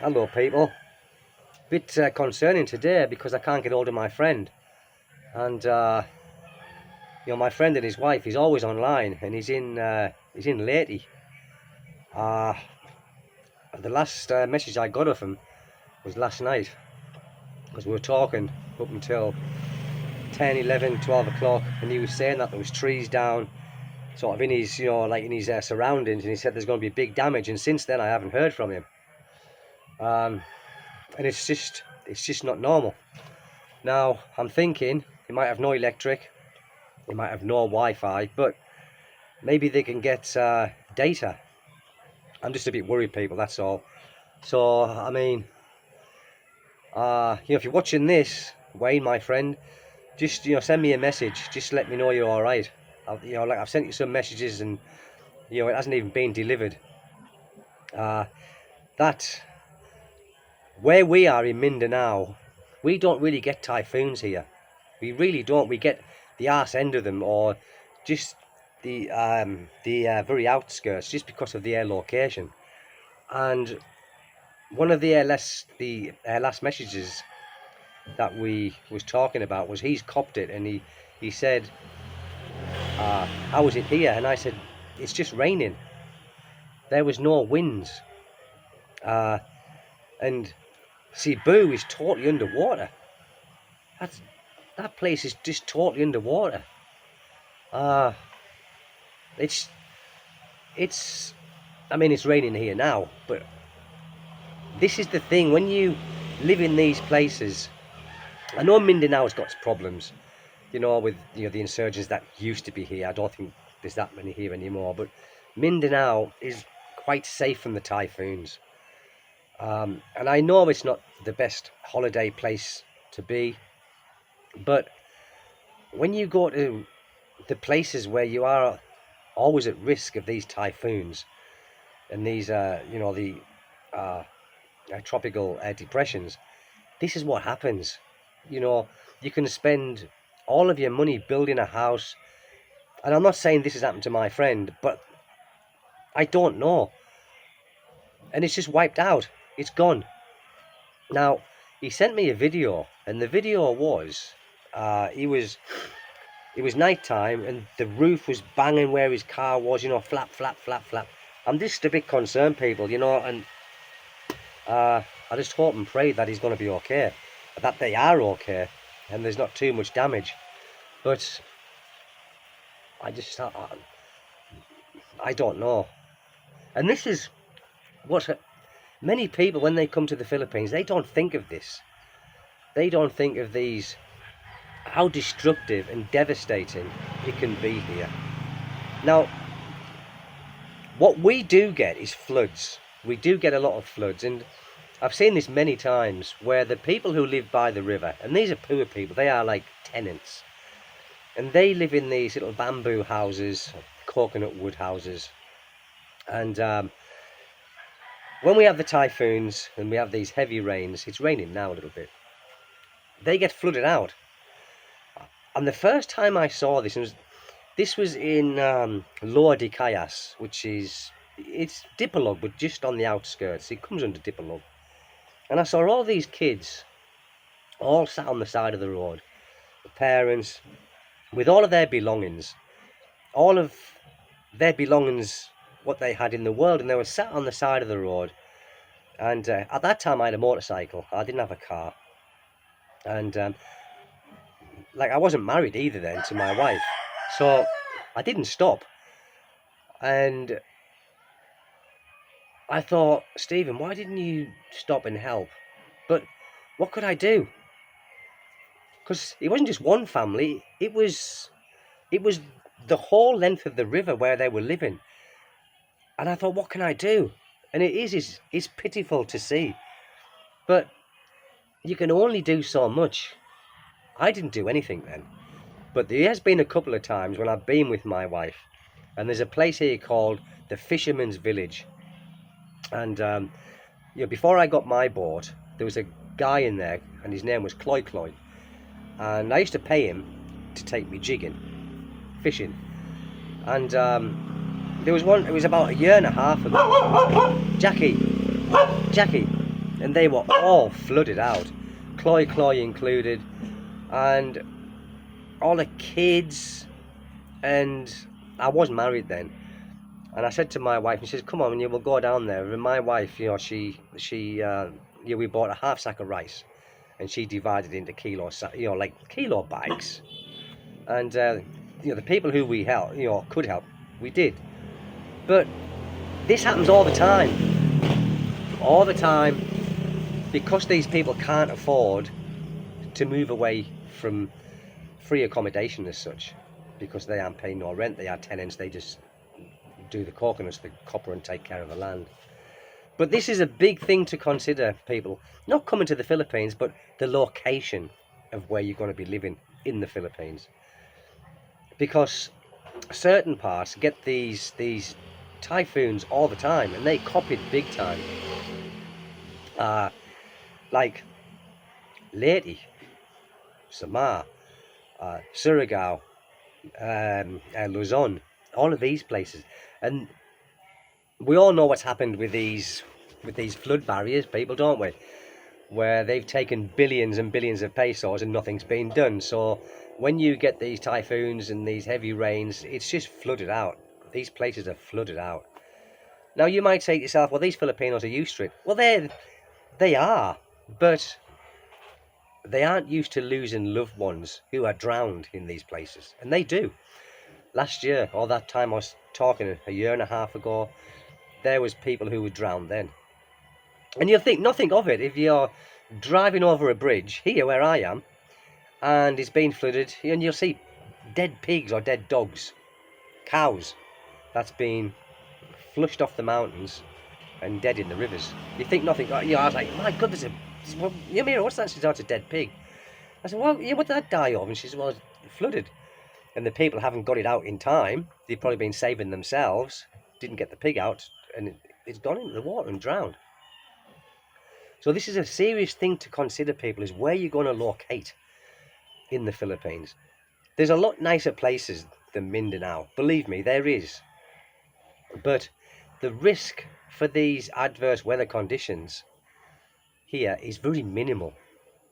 Hello people. Bit concerning today because I can't get hold of my friend. And my friend and his wife, he's always online, and he's in Leyte. The last message I got of him was last night, because we were talking up until 10, 11, 12 o'clock, and he was saying that there was trees down sort of in his, like in his surroundings, and he said there's going to be big damage, and since then I haven't heard from him. And it's just not normal. Now I'm thinking he might have no electric, he might have no Wi-Fi, but maybe they can get data. I'm just a bit worried, people, that's all. So I mean, if you're watching this, Wayne, my friend, just send me a message, just let me know you're all right. Like I've sent you some messages, and it hasn't even been delivered. That where we are in Mindanao, we don't really get typhoons here. We really don't. We get the arse end of them, or just the very outskirts, just because of the air location. And one of the last messages that we was talking about was he's copped it, and he said, how is it here? And I said, it's just raining. There was no winds. And Cebu is totally underwater. That place is just totally underwater. It's I mean, it's raining here now, but this is the thing, when you live in these places. I know Mindanao's got problems, with the insurgents that used to be here. I don't think there's that many here anymore, but Mindanao is quite safe from the typhoons. And I know it's not the best holiday place to be, but when you go to the places where you are always at risk of these typhoons and these tropical depressions, this is what happens. You can spend all of your money building a house, and I'm not saying this has happened to my friend, but I don't know, and it's just wiped out. It's gone. Now, he sent me a video, and the video was it was night time, and the roof was banging where his car was, flap, flap, flap, flap. I'm just a bit concerned, people, and I just hope and pray that he's going to be okay, that they are okay, and there's not too much damage. But I don't know. And this is what many people, when they come to the Philippines, they don't think of this. They don't think of how destructive and devastating it can be here. Now, what we do get is floods. We do get a lot of floods, and I've seen this many times, where the people who live by the river, and these are poor people, they are like tenants, and they live in these little bamboo houses, coconut wood houses, and when we have the typhoons and we have these heavy rains, it's raining now a little bit, they get flooded out. And the first time I saw this was in Lower de Cayas, which it's Dipolog, but just on the outskirts. It comes under Dipolog. And I saw all these kids all sat on the side of the road, the parents with all of their belongings, what they had in the world, and they were sat on the side of the road. And at that time I had a motorcycle. I didn't have a car, and I wasn't married either then to my wife, so I didn't stop. And I thought, Stephen, why didn't you stop and help? But what could I do? Because it wasn't just one family, it was the whole length of the river where they were living. And I thought, what can I do? And it's pitiful to see, but you can only do so much. I didn't do anything then, but there has been a couple of times when I've been with my wife, and there's a place here called the Fisherman's Village. And before I got my boat, there was a guy in there, and his name was Cloy Cloy, and I used to pay him to take me jigging, fishing. And there was one, it was about a year and a half ago. Jackie, and they were all flooded out, Cloy included, and all the kids. And I was married then, and I said to my wife, and she says, "Come on, we'll go down there." And my wife, we bought a half sack of rice, and she divided into kilos, like kilo bags. And the people who we help, could help, we did. But this happens all the time, because these people can't afford to move away from free accommodation as such, because they aren't paying no rent. They are tenants. They just do the coconuts, the copper, and take care of the land. But this is a big thing to consider, people. Not coming to the Philippines, but the location of where you're going to be living in the Philippines. Because certain parts get these typhoons all the time, and they copied big time. Like Leyte, Samar, Surigao, Luzon, all of these places. And we all know what's happened with these flood barriers, people, don't we? Where they've taken billions and billions of pesos and nothing's been done. So when you get these typhoons and these heavy rains, it's just flooded out. These places are flooded out. Now you might say to yourself, well, these Filipinos are used to it. Well, they are, but they aren't used to losing loved ones who are drowned in these places. And they do. Last year, or that time I was talking, a year and a half ago, there was people who were drowned then. And you'll think nothing of it if you're driving over a bridge here where I am, and it's been flooded, and you'll see dead pigs or dead dogs, cows, that's been flushed off the mountains and dead in the rivers. You think nothing. I was like, my God, Mira, what's that? She said, it's a dead pig. I said, well, yeah, what did that die of? And she said, well, it's flooded. And the people haven't got it out in time. They've probably been saving themselves, didn't get the pig out, and it's gone into the water and drowned. So this is a serious thing to consider, people, is where you're going to locate in the Philippines. There's a lot nicer places than Mindanao. Believe me, there is. But the risk for these adverse weather conditions here is very minimal.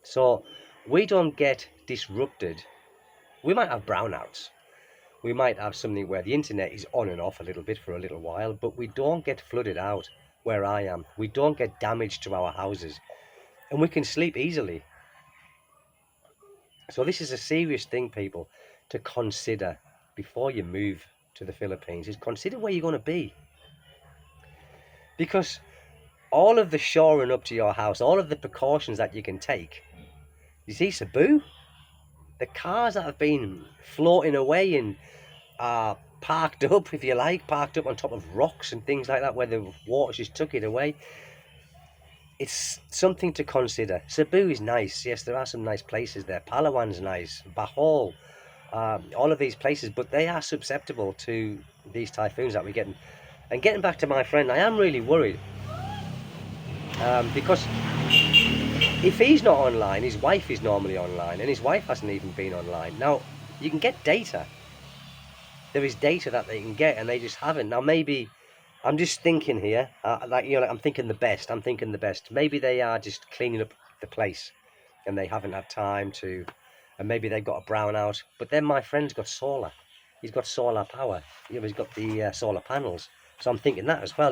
So we don't get disrupted. We might have brownouts. We might have something where the internet is on and off a little bit for a little while, but we don't get flooded out where I am. We don't get damage to our houses, and we can sleep easily. So this is a serious thing, people, to consider before you move to the Philippines, is consider where you're going to be. Because all of the shoring up to your house, all of the precautions that you can take, you see Cebu, the cars that have been floating away and are parked up, if you like, parked up on top of rocks and things like that, where the water just took it away. It's something to consider. Cebu is nice. Yes, there are some nice places there. Palawan's nice. Bohol, all of these places, but they are susceptible to these typhoons that we're getting. And getting back to my friend, I am really worried because if he's not online, his wife is normally online, and his wife hasn't even been online. Now, you can get data. There is data that they can get, and they just haven't. Now, maybe, I'm just thinking here, I'm thinking the best. Maybe they are just cleaning up the place, and they haven't had time to, and maybe they've got a brownout. But then my friend's got solar. He's got solar power. He's got the solar panels. So I'm thinking that as well,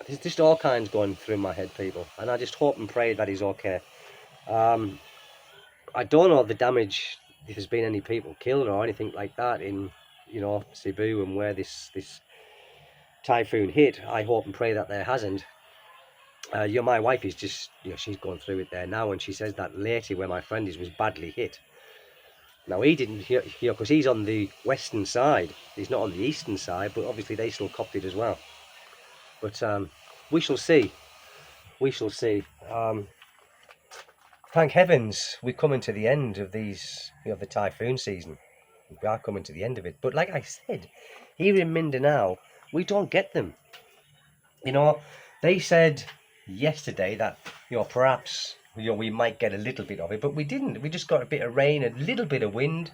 There's just all kinds going through my head, people, and I just hope and pray that he's okay. I don't know the damage, if there's been any people killed or anything like that in, Cebu and where this typhoon hit. I hope and pray that there hasn't. My wife is just, she's going through it there now, and she says that Leyte, where my friend is, was badly hit. Now, he didn't hear, because he's on the western side. He's not on the eastern side, but obviously they still copped it as well. But we shall see. We shall see. Thank heavens we're coming to the end of these, the typhoon season. We are coming to the end of it. But like I said, here in Mindanao, we don't get them. They said yesterday that, perhaps, we might get a little bit of it, but we didn't. We just got a bit of rain, a little bit of wind,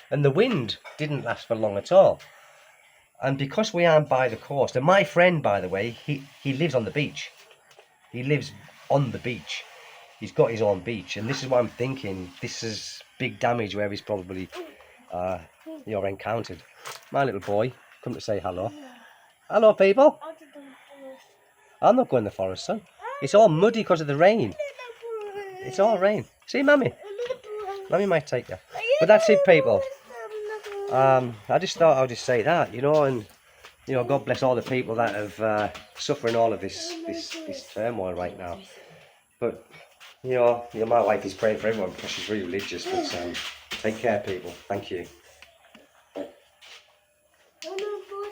and the wind didn't last for long at all. And because we aren't by the coast, and my friend, by the way, he lives on the beach. He lives on the beach. He's got his own beach, and this is what I'm thinking. This is big damage where he's probably encountered. My little boy, come to say hello. Hello, people. I'm not going in the forest, son. It's all muddy because of the rain. It's all rain. See, Mummy? Mummy might take you. But that's it, people. I just thought I would just say that, and God bless all the people that have suffering all of this turmoil right now. But my wife is praying for everyone because she's really religious. But take care, people. Thank you.